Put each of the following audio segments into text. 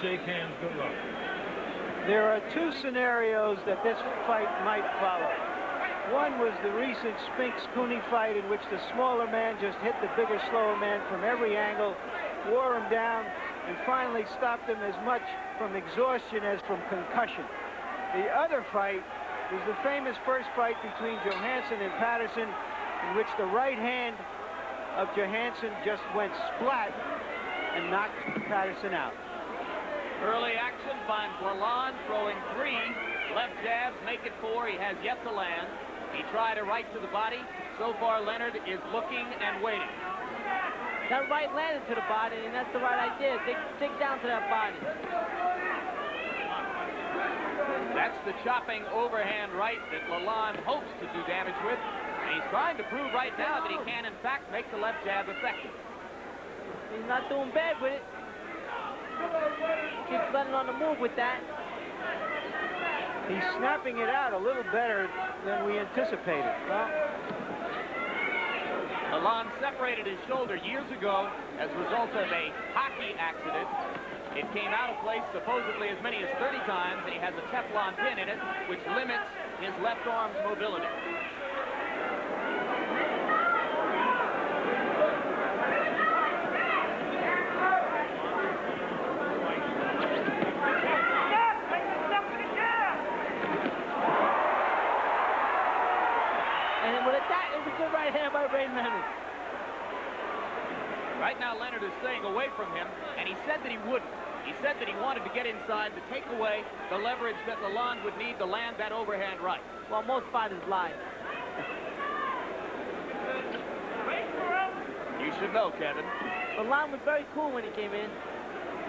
shake hands. Good luck. There are two scenarios that this fight might follow. One was the recent Spinks-Cooney fight in which the smaller man just hit the bigger, slower man from every angle, wore him down, and finally stopped him as much from exhaustion as from concussion. The other fight was the famous first fight between Johansson and Patterson, in which the right hand of Johansson just went splat and knocked Patterson out. Early action finds Lalonde throwing 3 left jabs, make it 4. He has yet to land. He tried a right to the body. So far, Leonard is looking and waiting. That right landed to the body, and that's the right idea. Dig down to that body. That's the chopping overhand right that Lalonde hopes to do damage with. And he's trying to prove right now that he can, in fact, make the left jab effective. He's not doing bad with it. Keeps letting on the move with that. He's snapping it out a little better than we anticipated. Well, Lalonde separated his shoulder years ago as a result of a hockey accident. It came out of place supposedly as many as 30 times, and he has a Teflon pin in it, which limits his left arm's mobility. And with that, it's a good right hand by Leonard. Right now, Leonard is staying away from him, and he said that he wouldn't. He said that he wanted to get inside to take away the leverage that Lalonde would need to land that overhand right. Well, most fighters lie. You should know, Kevin. Lalonde was very cool when he came in.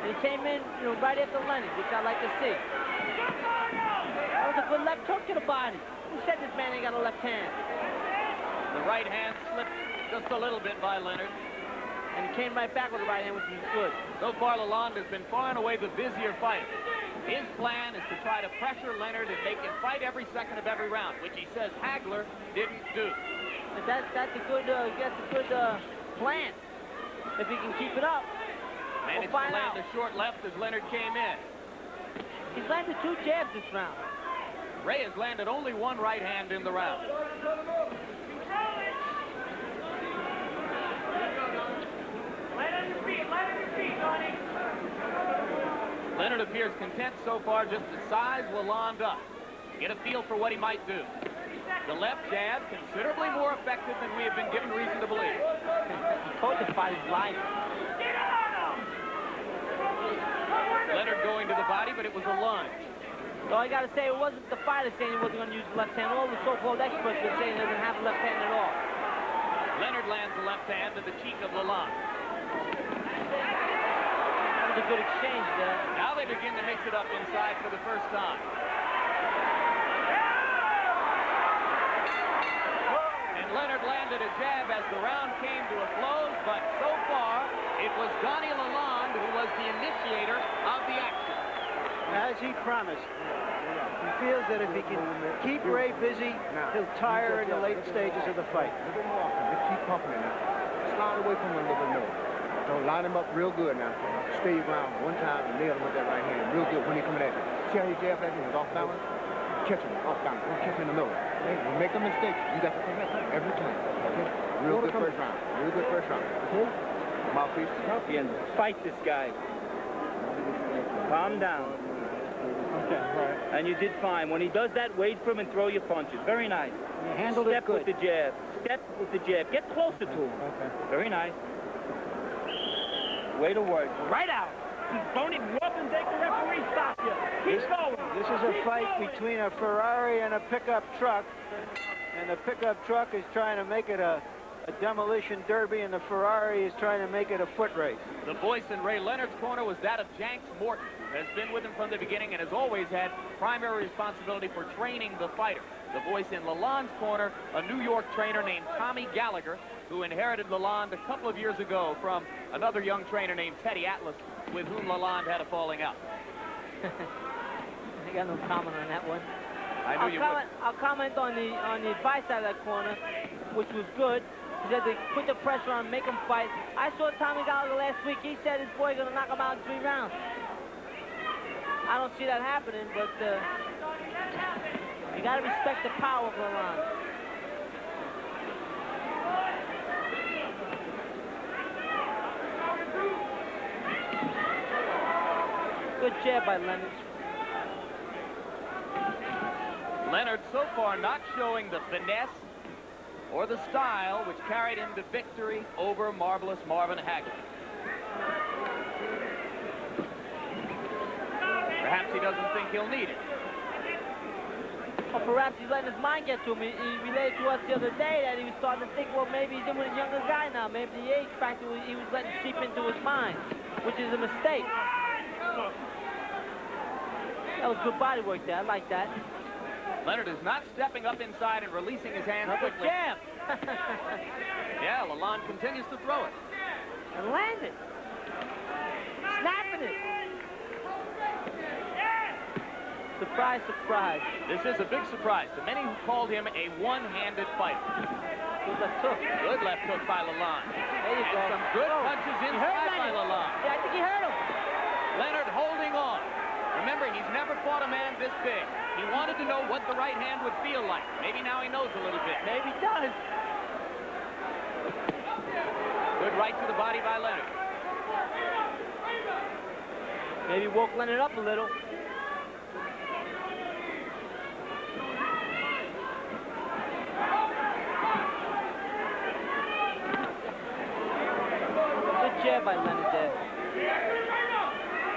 And he came in, right after Leonard, which I like to see. That was a good left hook to the body. Who said this man ain't got a left hand? The right hand slipped just a little bit by Leonard. And he came right back with the right hand, which was good. So far, Lalonde has been far and away the busier fighter. His plan is to try to pressure Leonard and make him fight every second of every round, which he says Hagler didn't do. And that's a good plan. If he can keep it up. Managed to land a short left as Leonard came in. He's landed 2 jabs this round. Ray has landed only 1 right hand in the round. Donny. Leonard appears content so far just to size Lalonde up. Get a feel for what he might do. The left jab, considerably more effective than we have been given reason to believe. He told the fight his life. Leonard going to the body, but it was a lunge. So I got to say, it wasn't the fighter saying he wasn't going to use the left hand. All the so-called experts were saying he doesn't have a left hand at all. Leonard lands the left hand to the cheek of Lalonde. That was a good exchange there. Now they begin to mix it up inside for the first time. And Leonard landed a jab as the round came to a close, but so far it was Donny Lalonde who was the initiator of the action. As he promised, he feels that if he can keep Ray busy, he'll tire in the late stages of the fight. A little bit more often. Just keep pumping it now. Slide away from him a little bit more. So line him up real good now. Stay around one time and nail him with that right hand. Real good when he coming at you. See how he jabs at you? He's off balance. Catch him off balance. Don't catch him in the middle. Okay? You make a mistake, you got to come back every time. Okay? Real good first round. Real good first round. Okay? Mouthpiece. And fight this guy. Calm down. Okay, right. And you did fine. When he does that, wait for him and throw your punches. Very nice. You handled it good. Step with the jab. Step with the jab. Get closer to him. Okay. Very nice. Way to work. Right out. Don't even walk and take the referee stop you. Keep going. This is a fight between a Ferrari and a pickup truck, and the pickup truck is trying to make it a demolition derby, and the Ferrari is trying to make it a foot race. The voice in Ray Leonard's corner was that of Jenks Morton, who has been with him from the beginning and has always had primary responsibility for training the fighter. The voice in Lalonde's corner, a New York trainer named Tommy Gallagher, who inherited Lalonde a couple of years ago from another young trainer named Teddy Atlas, with whom Lalonde had a falling out. I got no comment on that one. I knew you would. I'll comment on the advice side of that corner, which was good. He said to put the pressure on, make him fight. I saw Tommy Gallagher last week. He said his boy going to knock him out in 3 rounds. don't see that happening, but you got to respect the power of Lalonde. Good jab by Leonard. Leonard so far not showing the finesse or the style which carried him to victory over Marvelous Marvin Hagler. Perhaps he doesn't think he'll need it. Or perhaps he's letting his mind get to him. He relayed to us the other day that he was starting to think, well, maybe he's in with a younger guy now. Maybe the age factor he was letting seep into his mind, which is a mistake. That was good body work there. I like that. Leonard is not stepping up inside and releasing his hands Another quickly. jab. Yeah, Lalonde continues to throw it. And landed. Snapping it. Surprise, surprise. This is a big surprise to many who called him a one-handed fighter. Good left hook. Good left hook by Lalonde. There you And go. some good Oh, punches he hurt inside by Leonard. Lalonde. Yeah, I think he hurt him. Leonard holding on. Remember, he's never fought a man this big. He wanted to know what the right hand would feel like. Maybe now he knows a little bit. Maybe he does. Good right to the body by Leonard. Maybe woke Leonard up a little. Good jab by Leonard there.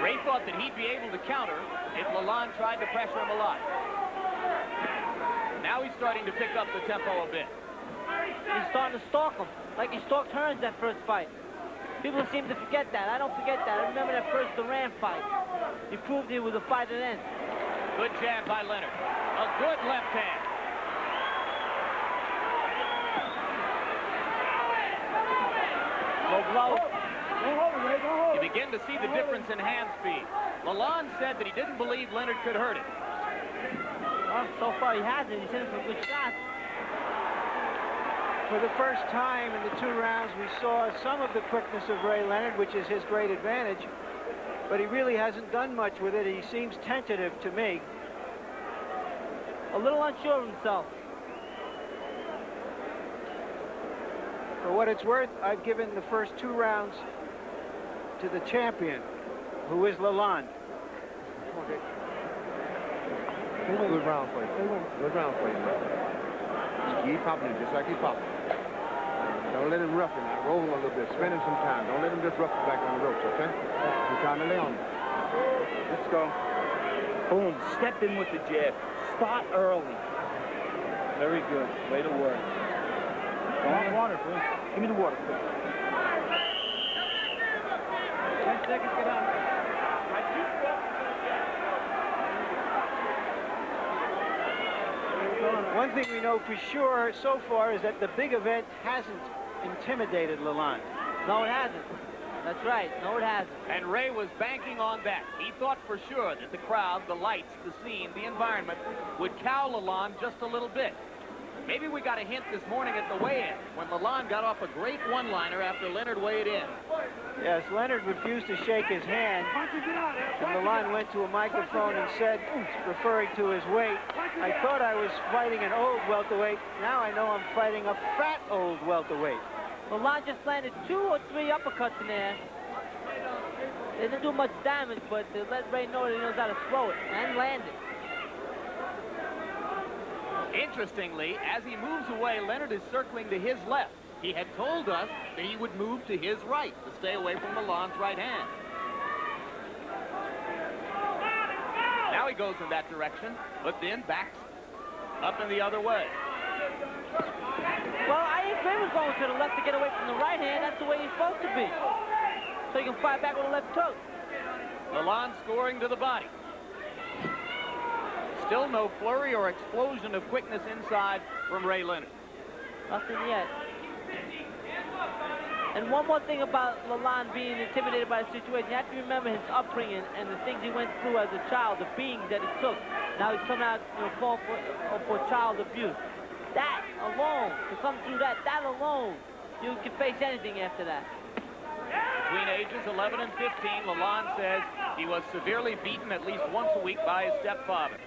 Ray thought that he'd be able to counter if Lalonde tried to pressure him a lot. Now he's starting to pick up the tempo a bit. He's starting to stalk him, like he stalked Hearns that first fight. People seem to forget that. I don't forget that. I remember that first Duran fight. He proved he was a fight at end. Good jab by Leonard. A good left hand. Low blow. You begin to see the difference in hand speed. Lalonde said that he didn't believe Leonard could hurt him. Well, so far he hasn't. He's hitting for good shots. For the first time in the 2 rounds, we saw some of the quickness of Ray Leonard, which is his great advantage, but he really hasn't done much with it. He seems tentative to me. A little unsure of himself. For what it's worth, I've given the first 2 rounds to the champion, who is Lalonde. Good round for you. Good round for you, man. Just keep popping it, just like he's popping. Don't let him rough him. Roll him a little bit. Spend him some time. Don't let him just rough him back on the ropes, okay? You're trying to lay on him. Let's go. Boom. Step in with the jab. Start early. Very good. Way to work. I want water, please. Give me the water, please. 10 seconds, get out. One thing we know for sure so far is that the big event hasn't intimidated Lalonde. No, it hasn't. That's right. No, it hasn't. And Ray was banking on that. He thought for sure that the crowd, the lights, the scene, the environment would cow Lalonde just a little bit. Maybe we got a hint this morning at the weigh-in when Lalonde got off a great one-liner after Leonard weighed in. Yes, Leonard refused to shake his hand, and Lalonde went to a microphone and said, referring to his weight, I thought I was fighting an old welterweight. Now I know I'm fighting a fat old welterweight. Lalonde just landed 2 or 3 uppercuts in there. They didn't do much damage, but to let Ray know that he knows how to throw it and land it. Interestingly, as he moves away, Leonard is circling to his left. He had told us that he would move to his right to stay away from Lalonde's right hand. Now he goes in that direction, but then backs up in the other way. Well, I agree with going to the left to get away from the right hand. That's the way he's supposed to be. So you can fight back with a left hook. Lalonde scoring to the body. Still no flurry or explosion of quickness inside from Ray Leonard. Nothing yet. And one more thing about Lalonde being intimidated by the situation. You have to remember his upbringing and the things he went through as a child, the beatings that he took. Now he's coming out, falling for child abuse. That alone, to come through that alone, you can face anything after that. Between ages 11 and 15, Lalonde says He was severely beaten at least once a week by his stepfather.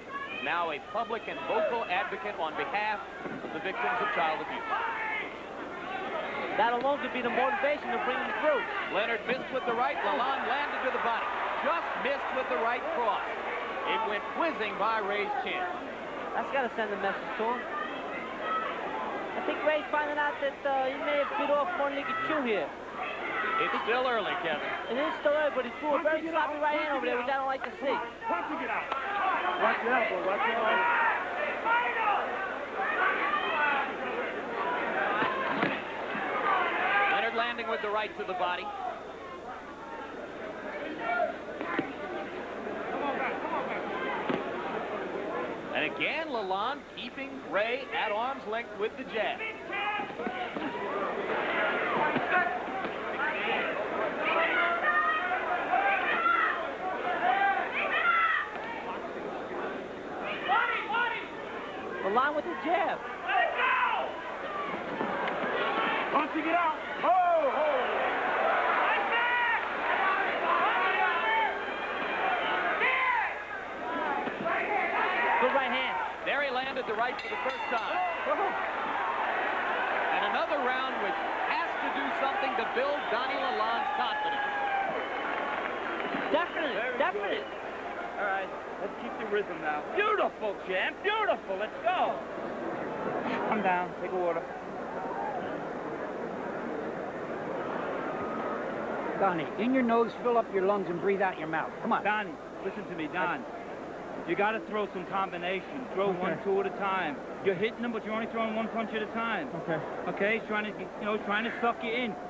Now a public and vocal advocate on behalf of the victims of child abuse. That alone could be the motivation to bring him through. Leonard missed with the right. Lalonde landed to the body. Just missed with the right cross. It went whizzing by Ray's chin. That's got to send a message to him. I think Ray's finding out that he may have bit off more than he could chew here. It's still early, Kevin. It is still early, but he threw a very sloppy right hand over there, which I don't like to see. Watch it out, boy. Watch it out. Leonard landing with the right to the body. And again, Lalonde keeping Ray at arm's length with the jab. Lalonde with the jab. Punching it out. Good right hand. There he landed the right for the first time. And another round which has to do something to build Donny Lalonde's confidence. Definite. All right, let's keep the rhythm now. Beautiful, champ. Beautiful. Let's go. Calm down. Take a water. Donny, in your nose, fill up your lungs, and breathe out your mouth. Come on. Donny, listen to me, Don. You got to throw some combinations. Throw one, two at a time. You're hitting them, but you're only throwing one punch at a time. Okay. Okay, trying to suck you in. Okay.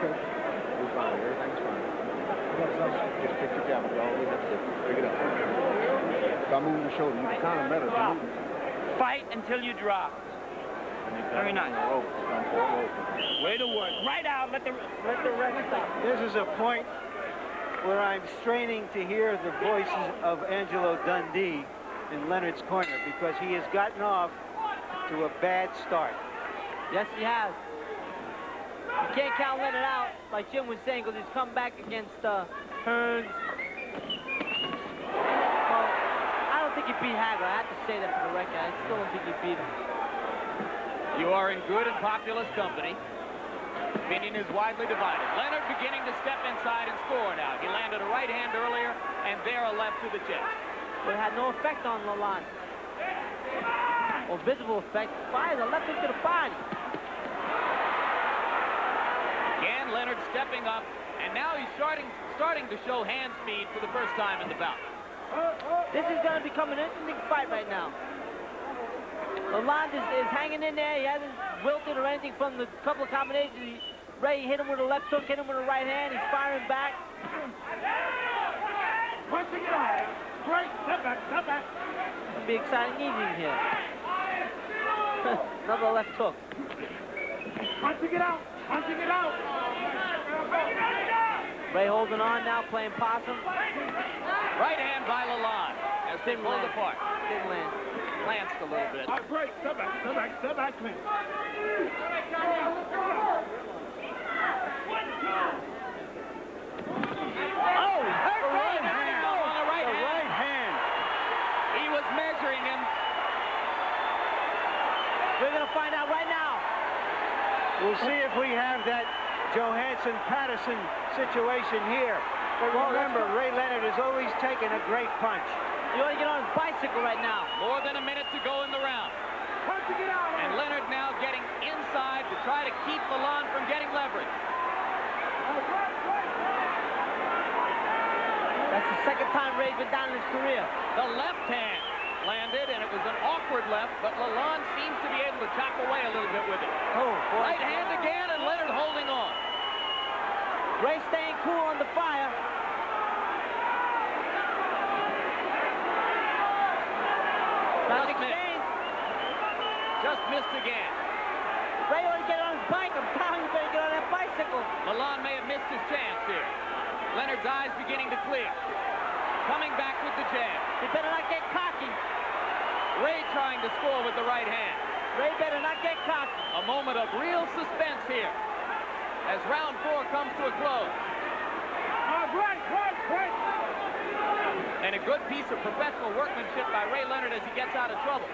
We're fine. Everything's fine. Just pick your jab. That's all we have to do. Pick it up. Stop moving the shoulder. You can kind of better. Fight until you drop. Very nice. Way to work. Right out. Let the rest stop. This is a point where I'm straining to hear the voices of Angelo Dundee in Leonard's corner because he has gotten off to a bad start. Yes, he has. You can't count Leonard out, like Jim was saying, because he's come back against Hearns. Well, I don't think he beat Hagler. I have to say that for the record. I still don't think he beat him. You are in good and populous company. Opinion is widely divided. Leonard beginning to step inside and score now. He landed a right hand earlier, and there a left to the chest. But it had no effect on Lalonde. Or visible effect. Fires a left into the body. Again, Leonard stepping up, and now he's starting to show hand speed for the first time in the bout. This is going to become an interesting fight right now. Lalonde is hanging in there. He hasn't wilted or anything from the couple of combinations. Ray hit him with a left hook, hit him with a right hand. He's firing back. Punching it out. Great. Step back. It'll be exciting evening here. Another left hook. Punching it out. Ray holding on now, playing possum. Right hand by Lalonde as they pulled apart. Didn't land. Glanced a little bit. Great. Step back, clean. Oh, hurt Ray. On the right hand. He was measuring him. We're going to find out right now. We'll see if we have that Johansson-Patterson situation here. But remember, Ray Leonard has always taken a great punch. You want to get on his bicycle right now. More than a minute to go in the round. And Leonard now getting inside to try to keep Lalonde from getting leverage. That's the second time Ray's been down in his career. The left hand landed, and it was an awkward left, but Lalonde seems to be able to chop away a little bit with it. Oh, boy. Right hand again, and Leonard holding on. Ray staying cool under fire. Just missed again. Ray ought to get on his bike. I'm telling you, better get on that bicycle. Lalonde may have missed his chance here. Leonard's eyes beginning to clear. Coming back with the jab. He better not get cocky. Ray trying to score with the right hand. Ray better not get cocky. A moment of real suspense here as round 4 comes to a close. Great. And a good piece of professional workmanship by Ray Leonard as he gets out of trouble.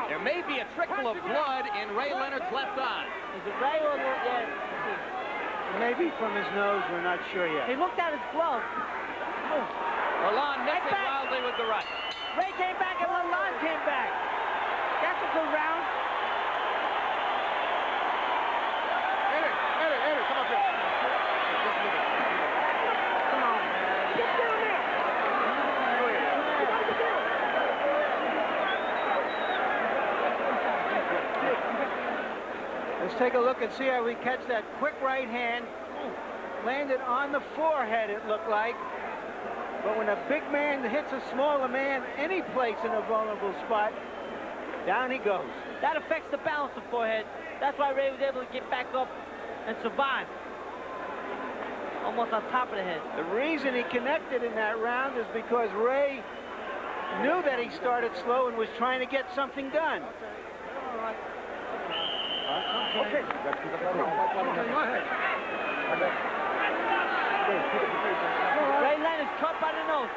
There may be a trickle of blood in Ray Leonard's left eye. Is it Ray or Maybe from his nose, we're not sure yet. He looked at his glove. Lalonde missing wildly with the right. Ray came back and Lalonde came back. That's a good round. Leonard, come up here. Come on, man. Get down there. Go ahead. Let's take a look and see how we catch that quick right hand. Landed on the forehead, it looked like. But when a big man hits a smaller man any place in a vulnerable spot, down he goes. That affects the balance of forehead. That's why Ray was able to get back up and survive. Almost on top of the head. The reason he connected in that round is because Ray knew that he started slow and was trying to get something done. Okay. Go ahead. Ray Leonard's caught by the nose.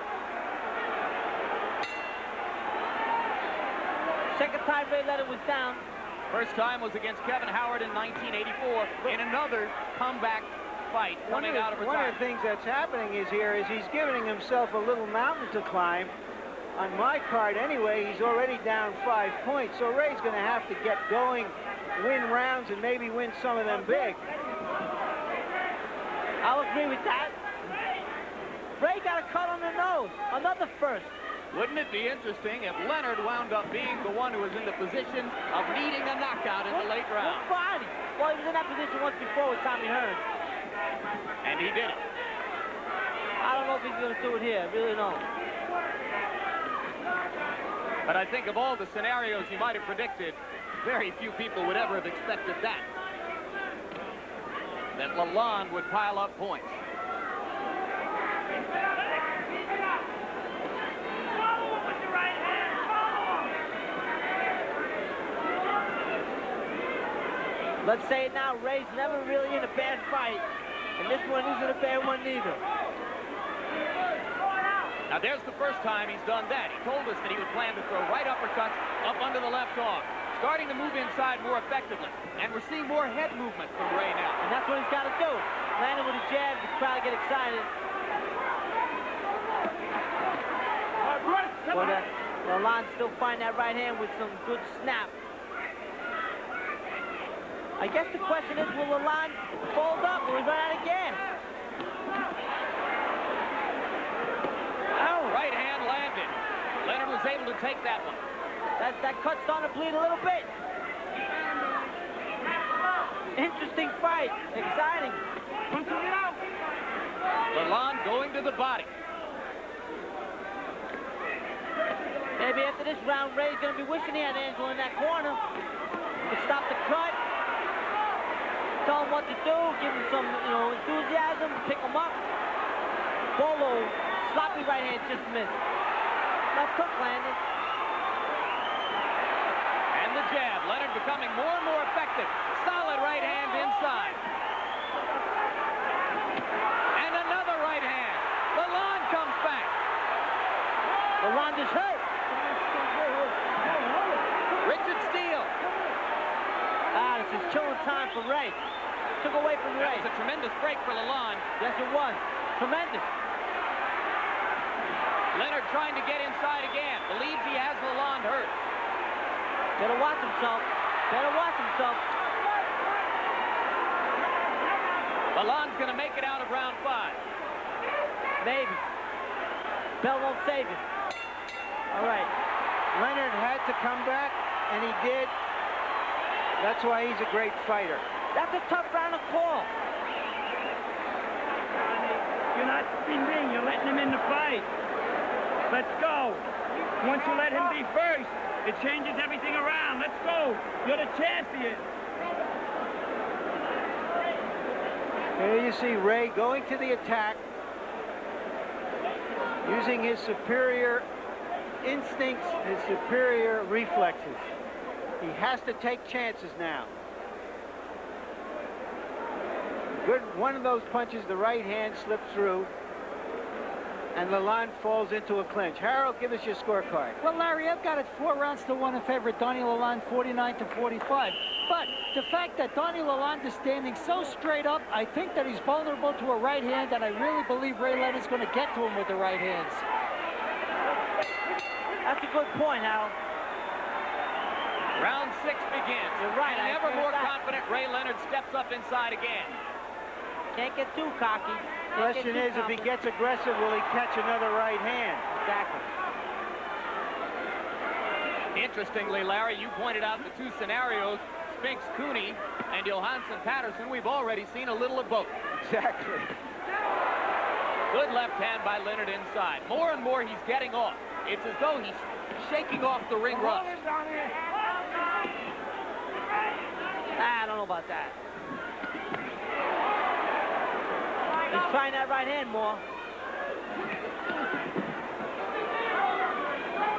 Second time Ray Leonard was down. First time was against Kevin Howard in 1984 in another comeback fight coming out of One of retirement. the things that's happening is he's giving himself a little mountain to climb. On my card anyway, he's already down 5 points, so Ray's going to have to get going, win rounds, and maybe win some of them big. I'll agree with that. Ray got a cut on the nose. Another first. Wouldn't it be interesting if Leonard wound up being the one who was in the position of needing a knockout in the late round? What body? Well, he was in that position once before with Tommy Hearn. And he did it. I don't know if he's going to do it here. I really don't. But I think of all the scenarios you might have predicted, very few people would ever have expected that. That Lalonde would pile up points. Let's say it now, Ray's never really in a bad fight. And this one isn't a bad one neither. Now there's the first time he's done that. He told us that he would plan to throw right uppercuts up under the left arm. Starting to move inside more effectively. And we're seeing more head movement from Ray now. And that's what he's got to do. Landing with a jab, the crowd get excited. But Lalonde still find that right hand with some good snap. I guess the question is, will Lalonde fold up? Will he run out of gas? Oh, right hand landed. Leonard was able to take that one. That cut's starting to bleed a little bit. Interesting fight. Exciting. Lalonde going to the body. Maybe after this round, Ray's going to be wishing he had Angelo in that corner. To stop the cut. Tell him what to do. Give him some, enthusiasm. Pick him up. Bolo, sloppy right hand, just missed. Left hook landed. And the jab. Leonard becoming more and more effective. Solid right hand inside. And another right hand. Lalonde comes back. Lalonde is hurt. Richard Steele. This is killing time for Ray. Took away from Ray. That was a tremendous break for Lalonde. Yes, it was. Tremendous. Leonard trying to get inside again. Believes he has Lalonde hurt. Better watch himself. Better watch himself. Lalonde's going to make it out of round 5. Maybe. Bell won't save him. All right. Leonard had to come back, and he did. That's why he's a great fighter. That's a tough round to call. You're not spinning, you're letting him in the fight. Let's go. Once you let him be first, it changes everything around. Let's go. You're the champion. Here you see Ray going to the attack, using his superior instincts, his superior reflexes. He has to take chances now. One of those punches, the right hand slipped through, and Lalonde falls into a clinch. Harold, give us your scorecard. Well, Larry, I've got it 4-1 in favor of Donny Lalonde, 49-45. But the fact that Donny Lalonde is standing so straight up, I think that he's vulnerable to a right hand, and I really believe Ray Leonard's going to get to him with the right hands. That's a good point, Harold. Round 6 begins. You're right. And ever more confident, Ray Leonard steps up inside again. Can't get too cocky. Question is, if he gets aggressive, will he catch another right hand? Exactly. Interestingly, Larry, you pointed out the two scenarios, Spinks Cooney and Johansson Patterson. We've already seen a little of both. Exactly. Good left hand by Leonard inside. More and more he's getting off. It's as though he's shaking off the ring rust. I don't know about that. He's trying that right hand more.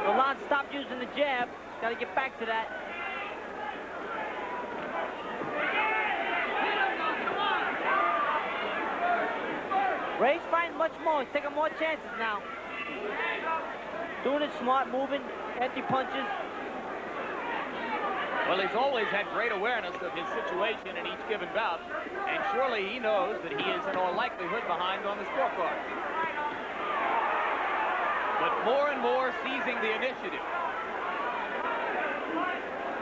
Lalonde stopped using the jab. Got to get back to that. Ray's fighting much more. He's taking more chances now. Doing it smart, moving, empty punches. Well, he's always had great awareness of his situation in each given bout, and surely he knows that he is in all likelihood behind on the scorecard. But more and more seizing the initiative.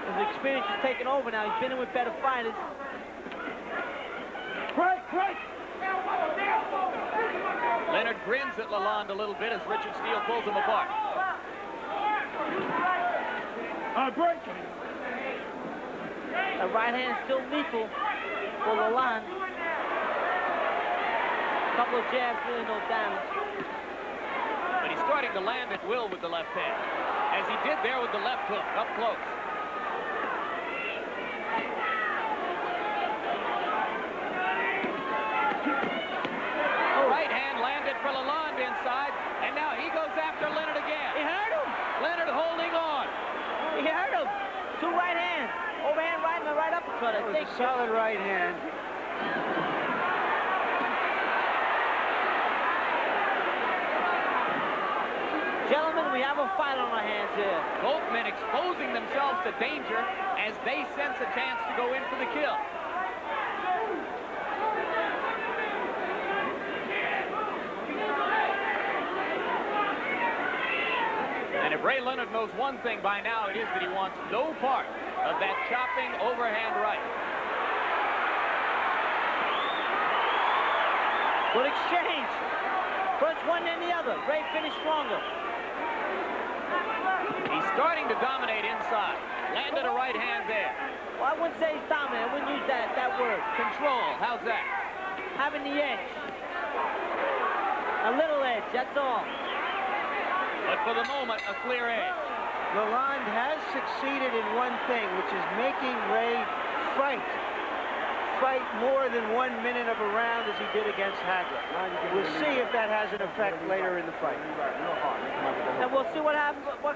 His experience is taking over now. He's been in with better fighters. Leonard grins at Lalonde a little bit as Richard Steele pulls him apart. Break. The right hand is still lethal for Lalonde. A couple of jabs, really no damage. But he's starting to land at will with the left hand, as he did there with the left hook, up close. Right hand landed for Lalonde inside, and now he goes after Leonard again. He hurt him. Leonard holding on. He hurt him. Two right hands. Overhand right and the right uppercut, I think. A solid right hand. Gentlemen, we have a fight on our hands here. Both men exposing themselves to danger as they sense a chance to go in for the kill. And if Ray Leonard knows one thing by now, it is that he wants no part of that chopping overhand right. Good exchange. First one then the other. Ray finished stronger. He's starting to dominate inside. Landed a right hand there. Well, I wouldn't say he's dominant. I wouldn't use that word. Control. How's that? Having the edge. A little edge, that's all. But for the moment, a clear edge. Lalonde has succeeded in one thing, which is making Ray fight more than 1 minute of a round as he did against Hagler. We'll see if that has an effect later in the fight. And we'll see what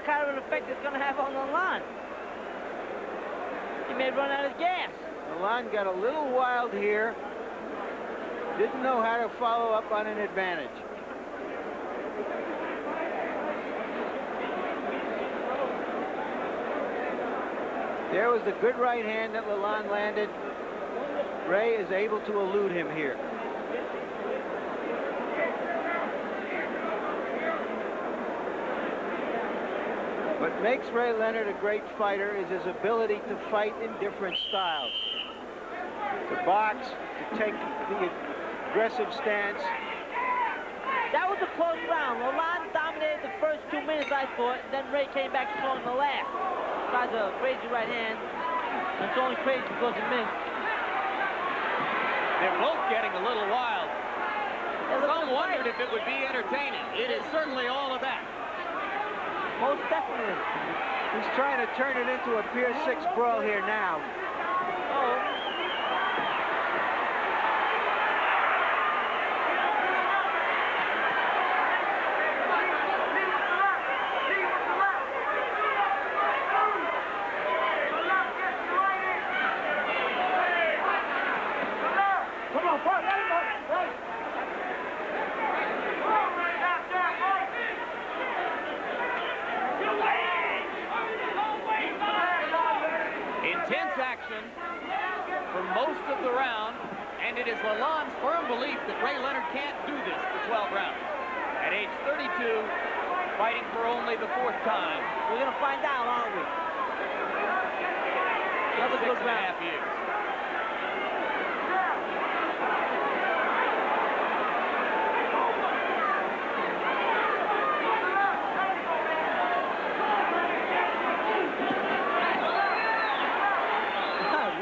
kind of an effect it's going to have on Lalonde. He may run out of gas. Lalonde got a little wild here. Didn't know how to follow up on an advantage. There was the good right hand that Lalonde landed. Ray is able to elude him here. What makes Ray Leonard a great fighter is his ability to fight in different styles. To box, to take the aggressive stance. That was a close round. Lalonde dominated the first 2 minutes, I thought, and then Ray came back strong in the last. Besides a crazy right hand. It's only crazy because he missed. They're both getting a little wild. Some wondered if it would be entertaining. It is certainly all of that. Most definitely. He's trying to turn it into a Pier 6 brawl here now. Oh. Come on, fight! most of the round, and it is Lalonde's firm belief that Ray Leonard can't do this for 12 rounds. At age 32, fighting for only the 4th time. We're going to find out, aren't we? Another good round. 6.5 years.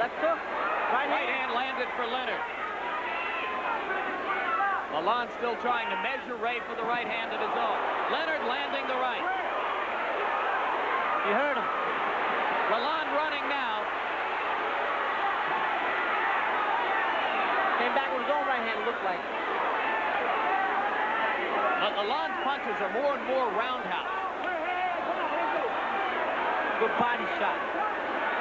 Left hook. Right hand landed for Leonard. Lalonde still trying to measure Ray for the right hand of his own. Leonard landing the right. You heard him. Lalonde running now. Came back with his own right hand, it looked like. But Lalonde's punches are more and more roundhouse. Good body shot.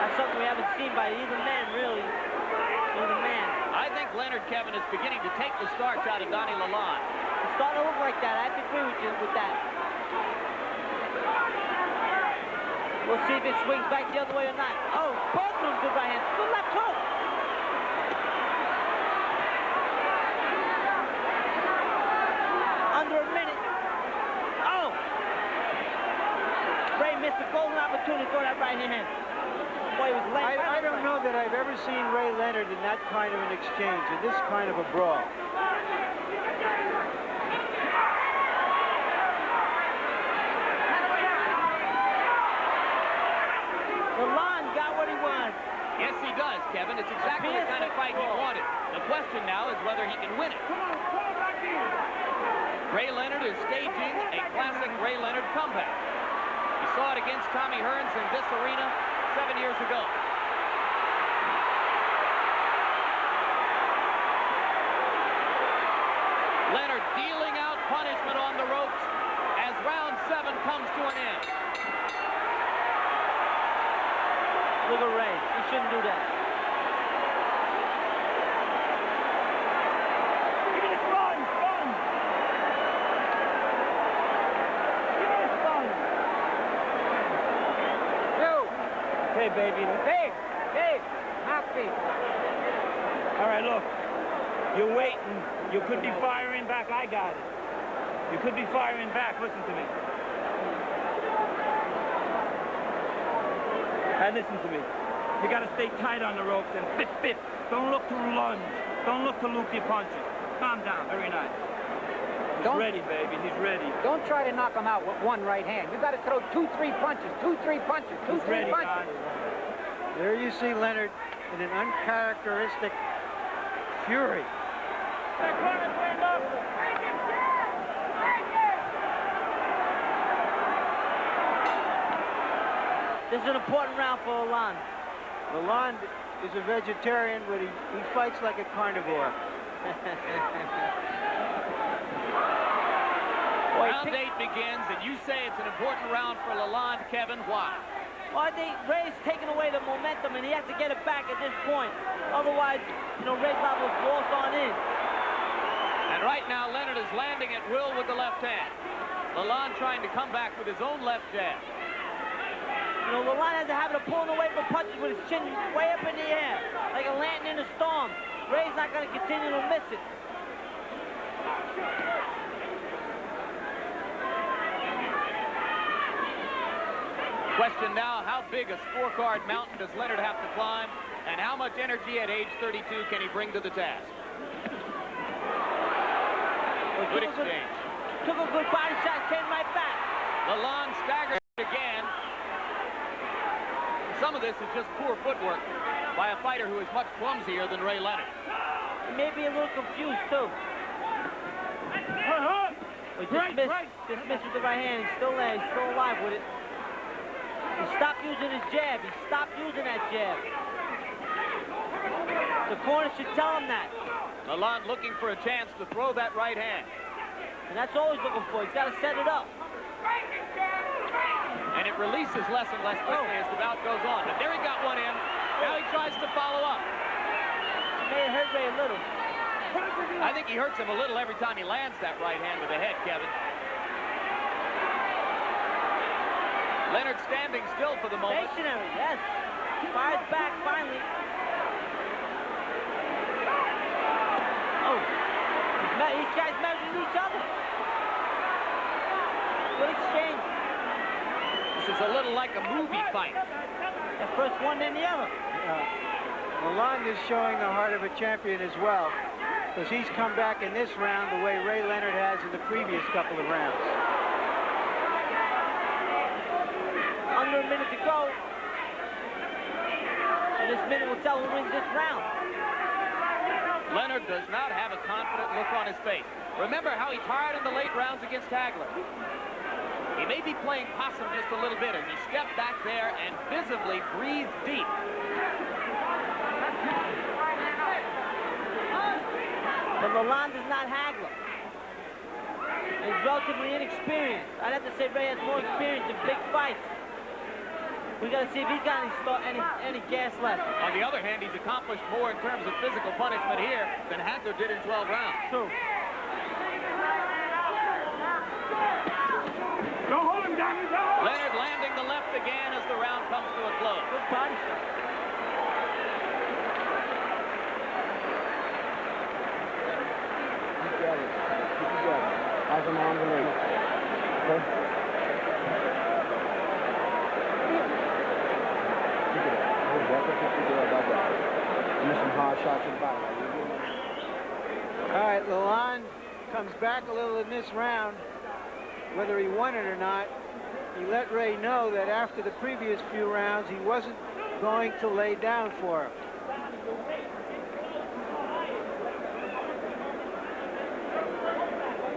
That's something we haven't seen by either man, really. Either man. I think Leonard, Kevin, is beginning to take the starch out of Donny Lalonde. It's starting to look like that. I have to agree with you with that. We'll see if it swings back the other way or not. Oh, both of them good right hands. Good left hook. Under a minute. Oh! Ray missed a golden opportunity to throw that right hand. Boy, he was laying I don't know that I've ever seen Ray Leonard in that kind of an exchange, in this kind of a brawl. Lalonde got what he wanted. Yes, he does, Kevin. It's exactly the kind of fight he wanted. The question now is whether he can win it. Ray Leonard is staging a classic Ray Leonard comeback. We saw it against Tommy Hearns in this arena 7 years ago. Leonard dealing out punishment on the ropes as round 7 comes to an end. Look at Ray. He shouldn't do that. Give me the spun! Give me the spun! Hey, baby. Hey, happy. All right, look. You're waiting. You could be firing back. I got it. You could be firing back. Listen to me. And listen to me. You got to stay tight on the ropes and bit. Don't look to lunge. Don't look to loop your punches. Calm down. Very nice. He's ready, baby. He's ready. Don't try to knock him out with one right hand. You got to throw 2-3 punches, 2-3 punches, 2-3 He's ready, punches. Don. There you see Leonard in an uncharacteristic fury. This is an important round for Lalonde. Lalonde is a vegetarian, but he fights like a carnivore. Round 8 begins, and you say it's an important round for Lalonde, Kevin. Why? Well, I think Ray's taking away the momentum, and he has to get it back at this point. Otherwise, Ray's liable to force on in. And right now, Leonard is landing at will with the left hand. Lalonde trying to come back with his own left jab. Lalonde has a habit of pulling away from punches with his chin way up in the air, like a lantern in a storm. Ray's not going to continue to miss it. Question now, how big a scorecard mountain does Leonard have to climb, and how much energy at age 32 can he bring to the task? Good exchange. Took a good body shot, came right back. Lalonde staggered again. Some of this is just poor footwork by a fighter who is much clumsier than Ray Leonard. He may be a little confused, too. But just missed with the right hand. He's still there. He's still alive with it. He stopped using his jab. He stopped using that jab. The corner should tell him that. Lalonde looking for a chance to throw that right hand. And that's all he's looking for. He's got to set it up. And it releases less and less quickly as the bout goes on. But there he got one in. Now he tries to follow up. May have hurt Ray a little. I think he hurts him a little every time he lands that right hand with the head, Kevin. Leonard standing still for the moment. Stationary, yes. Fires back finally. right, each guy's measuring each other. Good exchange. This is a little like a movie fight. The first one, then the other. Lalonde is showing the heart of a champion as well, because he's come back in this round the way Ray Leonard has in the previous couple of rounds. Under a minute to go. And this minute will tell who wins this round. Leonard does not have a confident look on his face. Remember how he tired in the late rounds against Hagler. He may be playing possum just a little bit as he stepped back there and visibly breathed deep. But Lalonde is not Hagler. He's relatively inexperienced. I'd have to say Ray has more experience in big fights. We got to see if he's got any gas left. On the other hand, he's accomplished more in terms of physical punishment here than Hagler did in 12 rounds. True. Don't hold him down. Leonard landing the left again as the round comes to a close. Good body shot. Keep gathering. Keep gathering. Eyes on the arms and legs. Okay? Keep it up. Hold it back up. Keep it up like that. And there's some hard shots in the body. All right, Lalonde comes back a little in this round. Whether he won it or not, he let Ray know that after the previous few rounds, he wasn't going to lay down for him.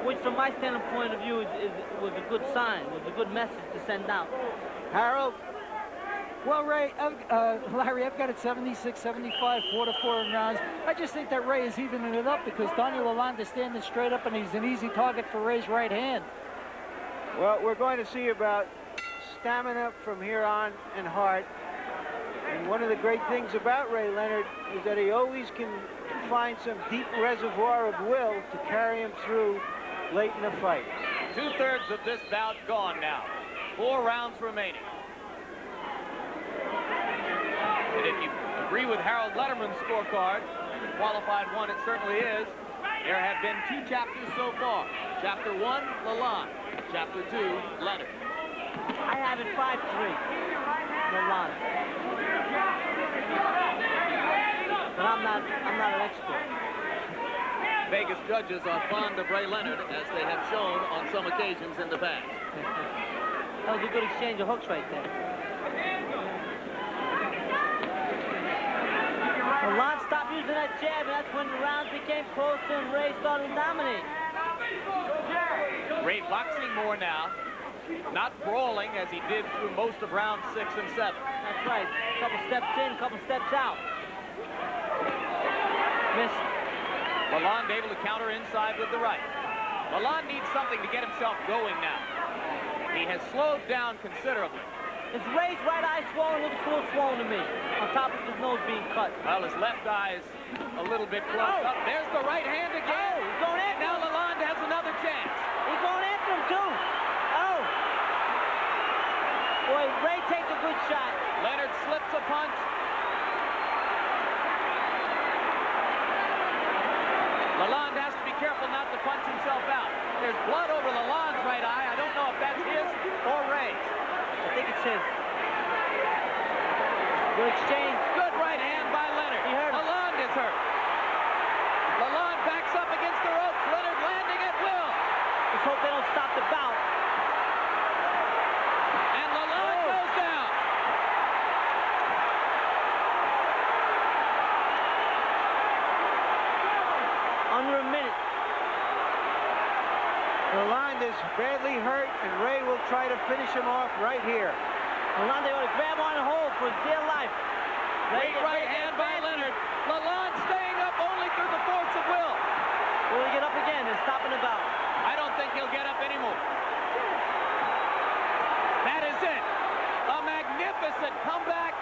Which, from my standpoint of view, was a good sign, was a good message to send out. Harold? Well, Ray, Larry, I've got it 76, 75, 4-4 in rounds. I just think that Ray is evening it up because Donny Lalonde is standing straight up and he's an easy target for Ray's right hand. Well, we're going to see about stamina from here on and heart. And one of the great things about Ray Leonard is that he always can find some deep reservoir of will to carry him through late in the fight. 2/3 of this bout gone now. 4 rounds remaining. And if you agree with Harold Letterman's scorecard, qualified one it certainly is, there have been 2 chapters so far. Chapter 1, Lalonde. Chapter 2, Leonard. I have it 5-3, Lalonde. But I'm not an expert. Vegas judges are fond of Ray Leonard, as they have shown on some occasions in the past. That was a good exchange of hooks right there. Lalonde stopped using that jab, and that's when the rounds became closer and Ray started to dominate. Ray boxing more now, not brawling as he did through most of rounds 6 and 7. That's right. A couple steps in, a couple steps out. Missed. Lalonde able to counter inside with the right. Lalonde needs something to get himself going now. He has slowed down considerably. Is Ray's right eye swollen? Looks a little swollen to me, on top of his nose being cut. Well, his left eye is a little bit close up. There's the right hand again. He's going after Now him. Lalonde has another chance. He's going after him, too. Oh. Boy, Ray takes a good shot. Leonard slips a punch. Lalonde has to be careful not to punch himself out. There's blood over Lalonde's right eye. I don't know if that's his or Ray's. I think it's his. Good exchange. Good right hand by Leonard. He hurt him. Lalonde is hurt. Lalonde backs up against the ropes. Leonard landing at will. Let's hope they don't stop the bout. And Lalonde goes down. Under a minute. Lalonde is badly hurt, and Ray will try to finish him off right here. Lalonde ought to grab on and hold for his dear life. Great right hand by Leonard. Lalonde staying up only through the force of will. Will he get up again and stopping the bout? I don't think he'll get up anymore. That is it. A magnificent comeback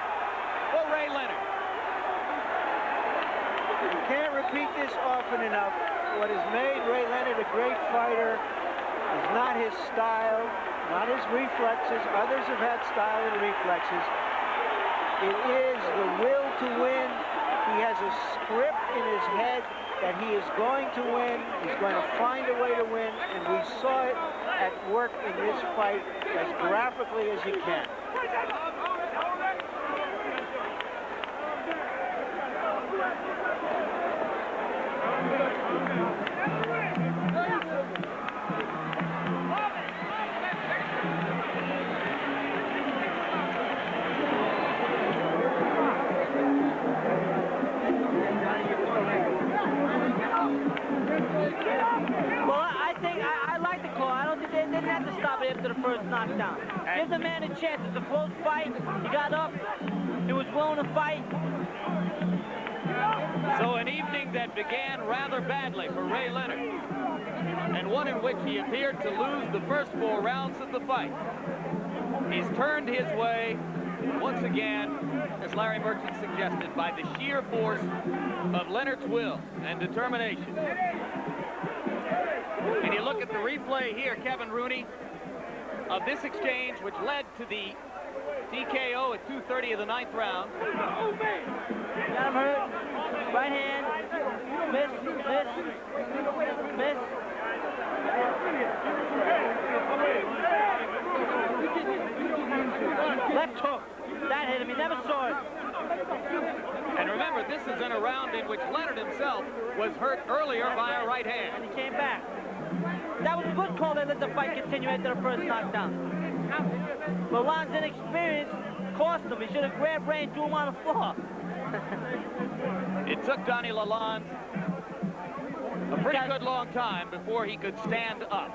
for Ray Leonard. You can't repeat this often enough. What has made Ray Leonard a great fighter is not his style, not his reflexes. Others have had style and reflexes. It is the will to win. He has a script in his head that he is going to win. He's going to find a way to win, and we saw it at work in this fight as graphically as you can. I like the call. I don't think they didn't have to stop it after the first knockdown. Give the man a chance. It's a close fight. He got up. He was willing to fight. So an evening that began rather badly for Ray Leonard, and one in which he appeared to lose the first 4 rounds of the fight. He's turned his way once again, as Larry Merchant suggested, by the sheer force of Leonard's will and determination. And you look at the replay here, Kevin Rooney, of this exchange, which led to the TKO at 2:30 of the 9th round. Got him hurt. Right hand. Miss. Left hook. That hit him. He never saw it. And remember, this is in a round in which Leonard himself was hurt earlier by a right hand. And he came back. That was a good call. They let the fight continue after the first knockdown. Lalonde's inexperience cost him. He should have grabbed Ray and threw him on the floor. It took Donny Lalonde a pretty good long time before he could stand up.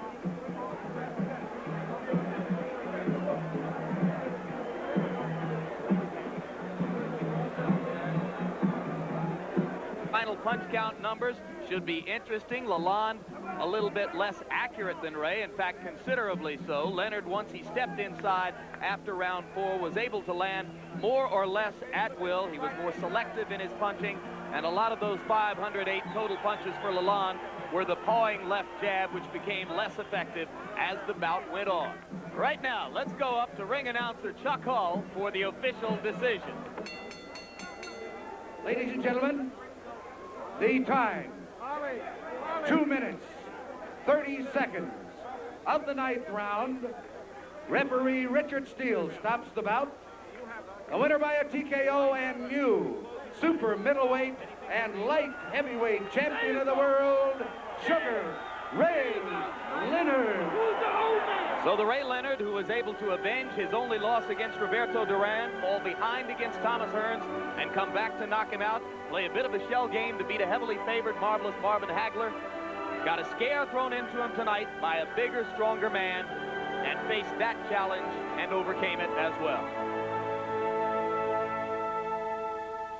Final punch count numbers should be interesting. Lalonde a little bit less accurate than Ray, in fact considerably so. Leonard, once he stepped inside after round 4, was able to land more or less at will. He was more selective in his punching, and a lot of those 508 total punches for Lalonde were the pawing left jab, which became less effective as the bout went on. Right now, let's go up to ring announcer Chuck Hull for the official decision. Ladies and gentlemen, the time, 2 minutes, 30 seconds of the 9th round. Referee Richard Steele stops the bout. The winner by a TKO and new super middleweight and light heavyweight champion of the world, Sugar Ray Leonard. So the Ray Leonard, who was able to avenge his only loss against Roberto Duran, fall behind against Thomas Hearns, and come back to knock him out, play a bit of a shell game to beat a heavily favored Marvelous Marvin Hagler, got a scare thrown into him tonight by a bigger, stronger man, and faced that challenge and overcame it as well.